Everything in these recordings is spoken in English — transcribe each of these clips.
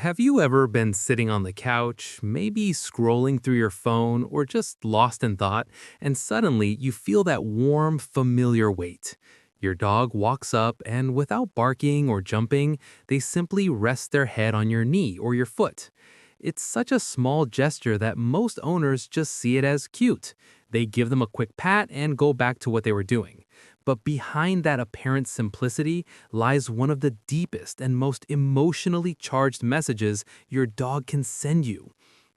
Have you ever been sitting on the couch, maybe scrolling through your phone or just lost in thought, and suddenly you feel that warm, familiar weight? Your dog walks up and without barking or jumping, they simply rest their head on your knee or your foot. It's such a small gesture that most owners just see it as cute. They give them a quick pat and go back to what they were doing. But behind that apparent simplicity lies one of the deepest and most emotionally charged messages your dog can send you.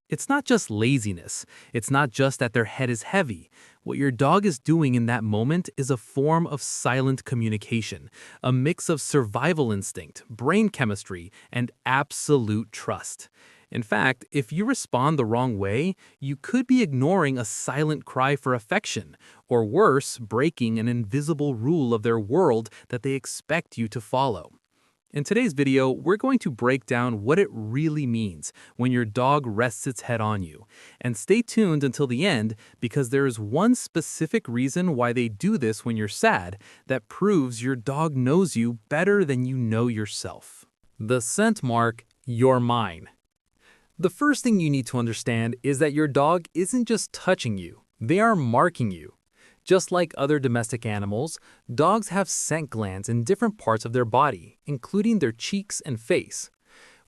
It's not just laziness. It's not just that their head is heavy. What your dog is doing in that moment is a form of silent communication, a mix of survival instinct, brain chemistry, and absolute trust. In fact, if you respond the wrong way, you could be ignoring a silent cry for affection, or worse, breaking an invisible rule of their world that they expect you to follow. In today's video, we're going to break down what it really means when your dog rests its head on you. And stay tuned until the end because there is one specific reason why they do this when you're sad that proves your dog knows you better than you know yourself. The scent mark, "You're mine." The first thing you need to understand is that your dog isn't just touching you, they are marking you. Just like other domestic animals, dogs have scent glands in different parts of their body, including their cheeks and face.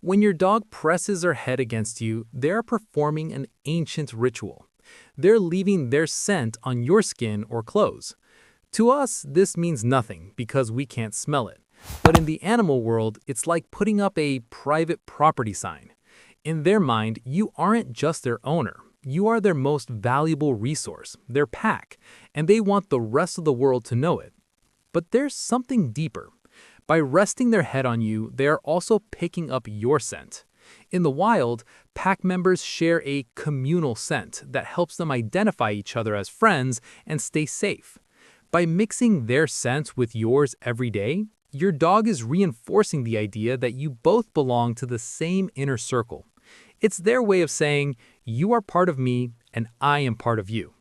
When your dog presses their head against you, they are performing an ancient ritual. They're leaving their scent on your skin or clothes. To us, this means nothing because we can't smell it. But in the animal world, it's like putting up a private property sign. In their mind, you aren't just their owner. You are their most valuable resource, their pack, and they want the rest of the world to know it. But there's something deeper. By resting their head on you, they are also picking up your scent. In the wild, pack members share a communal scent that helps them identify each other as friends and stay safe. By mixing their scent with yours every day, your dog is reinforcing the idea that you both belong to the same inner circle. It's their way of saying, you are part of me and I am part of you.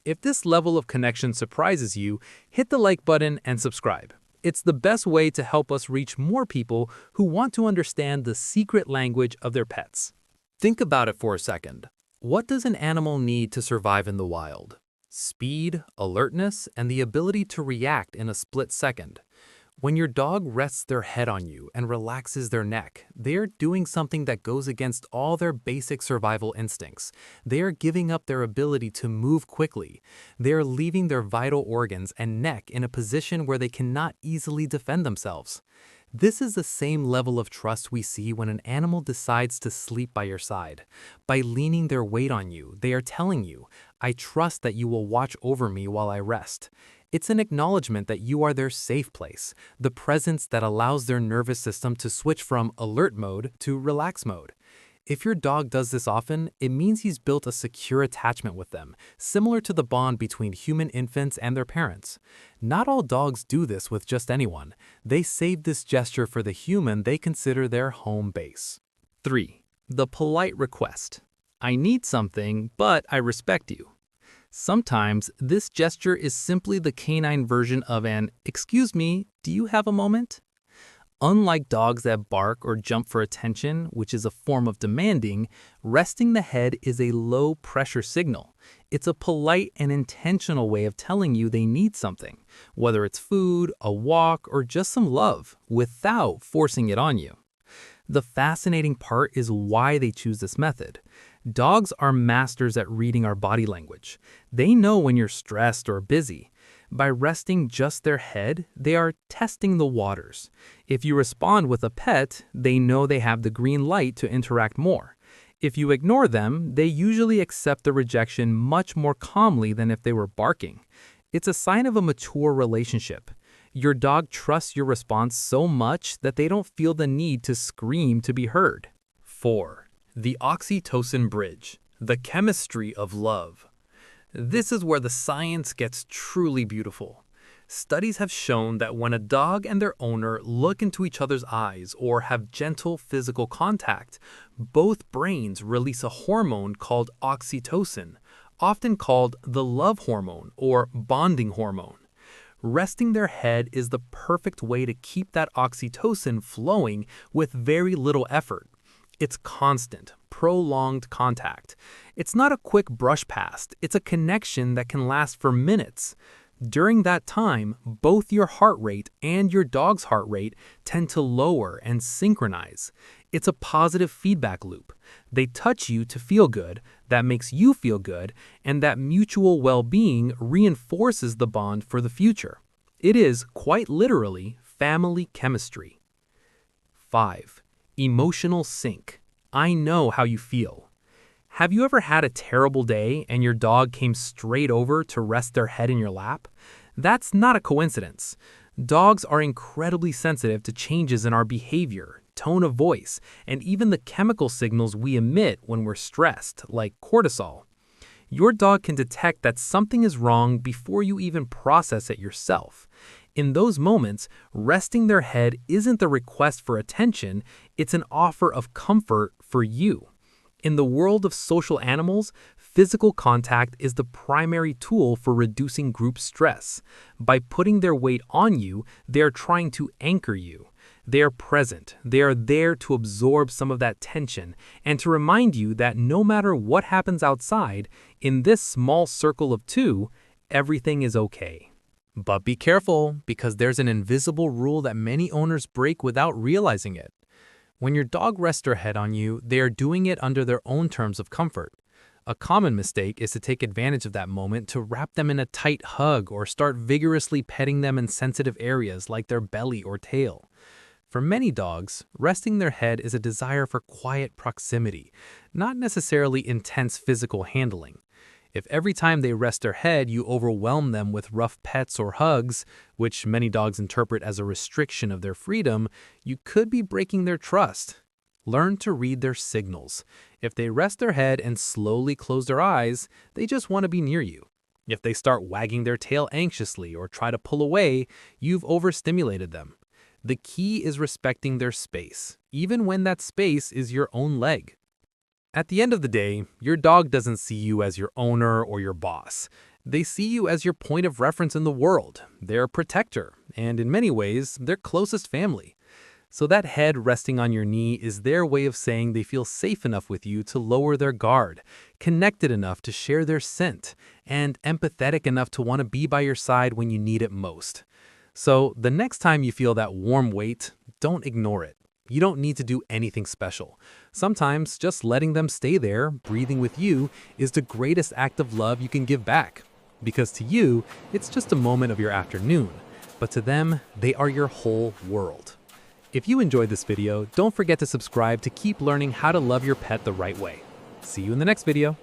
If this level of connection surprises you, hit the like button and subscribe. It's the best way to help us reach more people who want to understand the secret language of their pets. Think about it for a second. What does an animal need to survive in the wild? Speed, alertness, and the ability to react in a split second. When your dog rests their head on you and relaxes their neck, they are doing something that goes against all their basic survival instincts. They are giving up their ability to move quickly. They are leaving their vital organs and neck in a position where they cannot easily defend themselves. This is the same level of trust we see when an animal decides to sleep by your side. By leaning their weight on you, they are telling you, I trust that you will watch over me while I rest. It's an acknowledgement that you are their safe place, the presence that allows their nervous system to switch from alert mode to relax mode. If your dog does this often, it means he's built a secure attachment with them, similar to the bond between human infants and their parents. Not all dogs do this with just anyone. They save this gesture for the human they consider their home base. 3. The polite request. I need something, but I respect you. Sometimes, this gesture is simply the canine version of an, "Excuse me, do you have a moment?" Unlike dogs that bark or jump for attention, which is a form of demanding, resting the head is a low-pressure signal. It's a polite and intentional way of telling you they need something, whether it's food, a walk, or just some love, without forcing it on you. The fascinating part is why they choose this method. Dogs are masters at reading our body language. They know when you're stressed or busy. By resting just their head, they are testing the waters. If you respond with a pet, they know they have the green light to interact more. If you ignore them, they usually accept the rejection much more calmly than if they were barking. It's a sign of a mature relationship. Your dog trusts your response so much that they don't feel the need to scream to be heard. 4. The oxytocin bridge, the chemistry of love. This is where the science gets truly beautiful. Studies have shown that when a dog and their owner look into each other's eyes or have gentle physical contact, both brains release a hormone called oxytocin, often called the love hormone or bonding hormone. Resting their head is the perfect way to keep that oxytocin flowing with very little effort. It's constant, prolonged contact. It's not a quick brush past, it's a connection that can last for minutes. During that time, both your heart rate and your dog's heart rate tend to lower and synchronize. It's a positive feedback loop. They touch you to feel good, that makes you feel good, and that mutual well-being reinforces the bond for the future. It is, quite literally, family chemistry. 5. Emotional sync. I know how you feel. Have you ever had a terrible day and your dog came straight over to rest their head in your lap? That's not a coincidence. Dogs are incredibly sensitive to changes in our behavior, tone of voice, and even the chemical signals we emit when we're stressed, like cortisol. Your dog can detect that something is wrong before you even process it yourself. In those moments, resting their head isn't the request for attention, it's an offer of comfort for you. In the world of social animals, physical contact is the primary tool for reducing group stress. By putting their weight on you, they are trying to anchor you. They are present. They are there to absorb some of that tension and to remind you that no matter what happens outside, in this small circle of two, everything is okay. But be careful, because there's an invisible rule that many owners break without realizing it. When your dog rests their head on you, they are doing it under their own terms of comfort. A common mistake is to take advantage of that moment to wrap them in a tight hug or start vigorously petting them in sensitive areas like their belly or tail. For many dogs, resting their head is a desire for quiet proximity, not necessarily intense physical handling. If every time they rest their head you overwhelm them with rough pets or hugs, which many dogs interpret as a restriction of their freedom, you could be breaking their trust. Learn to read their signals. If they rest their head and slowly close their eyes, they just want to be near you. If they start wagging their tail anxiously or try to pull away, you've overstimulated them. The key is respecting their space, even when that space is your own leg. At the end of the day, your dog doesn't see you as your owner or your boss. They see you as your point of reference in the world, their protector, and in many ways, their closest family. So that head resting on your knee is their way of saying they feel safe enough with you to lower their guard, connected enough to share their scent, and empathetic enough to want to be by your side when you need it most. So the next time you feel that warm weight, don't ignore it. You don't need to do anything special. Sometimes just letting them stay there, breathing with you, is the greatest act of love you can give back. Because to you, it's just a moment of your afternoon, but to them, they are your whole world. If you enjoyed this video, don't forget to subscribe to keep learning how to love your pet the right way. See you in the next video.